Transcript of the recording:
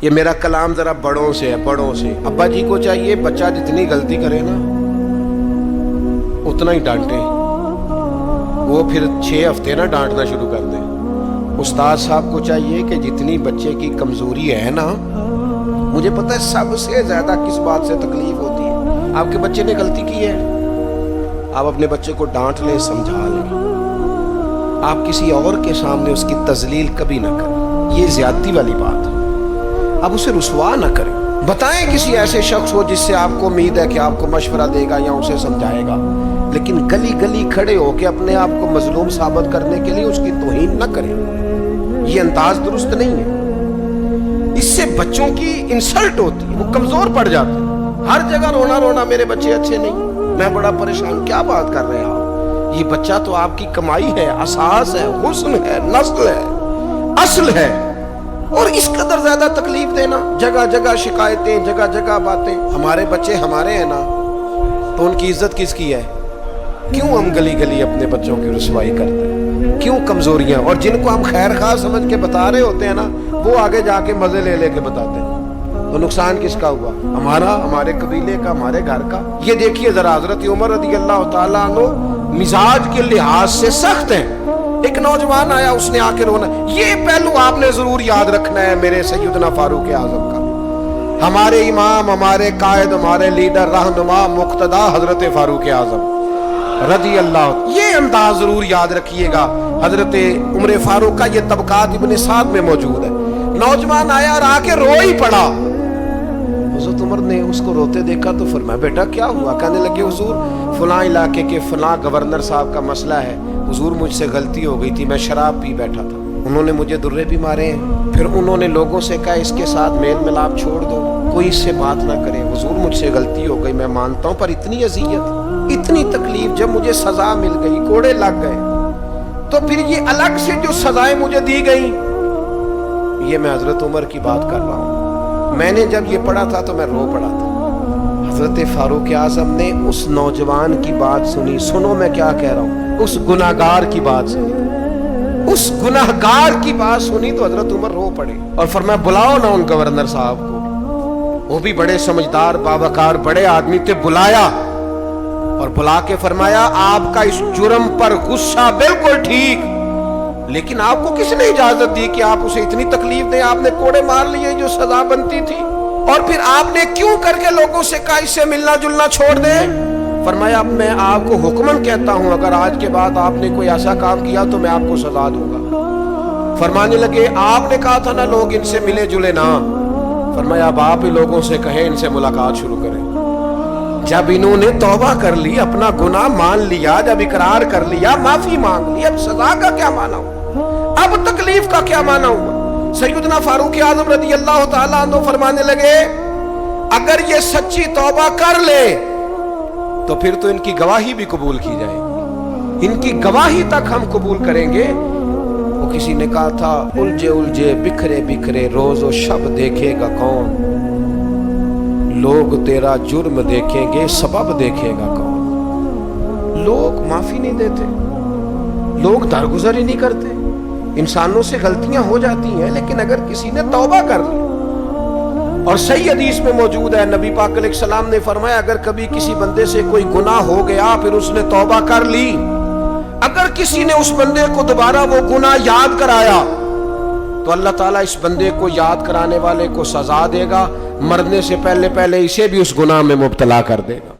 یہ میرا کلام ذرا بڑوں سے ہے، بڑوں سے۔ ابا جی کو چاہیے بچہ جتنی غلطی کرے نا اتنا ہی ڈانٹے، وہ پھر 6 ہفتے نہ ڈانٹنا شروع کر دیں۔ استاد صاحب کو چاہیے کہ جتنی بچے کی کمزوری ہے نا، مجھے پتہ ہے سب سے زیادہ کس بات سے تکلیف ہوتی ہے۔ آپ کے بچے نے غلطی کی ہے، آپ اپنے بچے کو ڈانٹ لیں، سمجھا لیں، آپ کسی اور کے سامنے اس کی تذلیل کبھی نہ کریں، یہ زیادتی والی بات ہے۔ آپ اسے رسوا نہ کریں، بتائیں کسی ایسے شخص کو جس سے آپ کو امید ہے کہ آپ کو مشورہ دے گا یا اسے سمجھائے گا، لیکن گلی گلی کھڑے ہو کے اپنے آپ کو مظلوم ثابت کرنے کے لیے اس کی توہین نہ کریں، یہ انداز درست نہیں ہے۔ اس سے بچوں کی انسلٹ ہوتی ہے، وہ کمزور پڑ جاتے ہیں۔ ہر جگہ رونا رونا میرے بچے اچھے نہیں، میں بڑا پریشان، کیا بات کر رہے ہیں آپ؟ یہ بچہ تو آپ کی کمائی ہے، اساس ہے، حسن ہے، نسل ہے، اصل ہے، اور اس قدر زیادہ تکلیف دینا، جگہ جگہ شکایتیں، جگہ جگہ باتیں۔ ہمارے بچے ہمارے ہیں نا، تو ان کی عزت کس کی ہے؟ کیوں ہم گلی گلی اپنے بچوں کی رسوائی کرتے ہیں؟ کیوں کمزوریاں؟ اور جن کو ہم خیر خواہ سمجھ کے بتا رہے ہوتے ہیں نا، وہ آگے جا کے مزے لے لے کے بتاتے ہیں، تو نقصان کس کا ہوا؟ ہمارا، ہمارے قبیلے کا، ہمارے گھر کا۔ یہ دیکھیے ذرا، حضرت عمر رضی اللہ تعالیٰ عنہ مزاج کے لحاظ سے سخت ہیں۔ ایک نوجوان آیا، اس نے آ کے رونا۔ یہ پہلو آپ نے ضرور یاد رکھنا ہے میرے سیدنا فاروق اعظم کا، ہمارے امام، ہمارے قائد، ہمارے لیڈر، رہنما، مقتدا حضرت فاروق اعظم رضی اللہ۔ یہ انداز ضرور یاد رکھیے گا۔ حضرت عمر فاروق کا یہ طبقات ابن سعد میں موجود ہے۔ نوجوان آیا اور آ کے رو ہی پڑا۔ حضرت عمر نے اس کو روتے دیکھا تو فرمایا، بیٹا کیا ہوا؟ کہنے لگے، حضور فلاں علاقے کے فلاں گورنر صاحب کا مسئلہ ہے، حضور مجھ سے غلطی ہو گئی تھی، میں شراب پی بیٹھا تھا، انہوں نے مجھے درے بھی مارے ہیں، پھر انہوں نے لوگوں سے کہا اس کے ساتھ میل ملاپ چھوڑ دو، کوئی اس سے بات نہ کرے، حضور مجھ سے غلطی ہو گئی، میں مانتا ہوں، پر اتنی اذیت، اتنی تکلیف، جب مجھے سزا مل گئی، کوڑے لگ گئے، تو پھر یہ الگ سے جو سزائیں مجھے دی گئیں، یہ میں حضرت عمر کی بات کر رہا ہوں۔ میں نے جب یہ پڑھا تھا تو میں رو پڑا تھا۔ حضرت فاروق اعظم نے اس نوجوان کی بات سنی، سنو میں کیا کہہ رہا ہوں، اس گناہگار کی بات سنی، اس گناہگار کی بات سنی تو حضرت عمر رو پڑے اور فرمایا، بلاؤ نا ان گورنر صاحب کو۔ وہ بھی بڑے سمجھدار، باوقار، بڑے آدمی تھے، بلایا اور بلا کے فرمایا، آپ کا اس جرم پر غصہ بالکل ٹھیک، لیکن آپ کو کس نے اجازت دی کہ آپ اسے اتنی تکلیف دیں؟ آپ نے کوڑے مار لیے جو سزا بنتی تھی، اور پھر آپ نے کیوں کر کے لوگوں سے کہا اس سے ملنا جلنا چھوڑ دیں؟ فرمایا، اب میں آپ کو حکمن کہتا ہوں، اگر آج کے بعد آپ نے کوئی ایسا کام کیا تو میں آپ کو سزا دوں گا۔ فرمانے لگے، آپ نے کہا تھا نا لوگ ان سے ملے جلے نا۔ فرمایا، اب آپ ہی لوگوں سے کہیں ان سے ملاقات شروع کریں۔ جب انہوں نے توبہ کر لی، اپنا گناہ مان لیا، جب اقرار کر لیا، معافی مانگ لی، اب سزا کا کیا معنی ہوا؟ اب تکلیف کا کیا معنی ہوا؟ سیدنا فاروق اعظم رضی اللہ تعالیٰ عنہ فرمانے لگے، اگر یہ سچی توبہ کر لے تو پھر تو ان کی گواہی بھی قبول کی جائے گی، ان کی گواہی تک ہم قبول کریں گے۔ وہ کسی نے کہا تھا، الجھے الجھے بکھرے بکھرے روز و شب دیکھے گا کون، لوگ تیرا جرم دیکھیں گے، سبب دیکھے گا کون۔ لوگ معافی نہیں دیتے، لوگ درگزر ہی نہیں کرتے، انسانوں سے غلطیاں ہو جاتی ہیں، لیکن اگر کسی نے توبہ کر لی، اور صحیح حدیث میں موجود ہے، نبی پاک علیہ السلام نے فرمایا، اگر کبھی کسی بندے سے کوئی گناہ ہو گیا پھر اس نے توبہ کر لی، اگر کسی نے اس بندے کو دوبارہ وہ گناہ یاد کرایا تو اللہ تعالیٰ اس بندے کو یاد کرانے والے کو سزا دے گا، مرنے سے پہلے پہلے اسے بھی اس گناہ میں مبتلا کر دے گا۔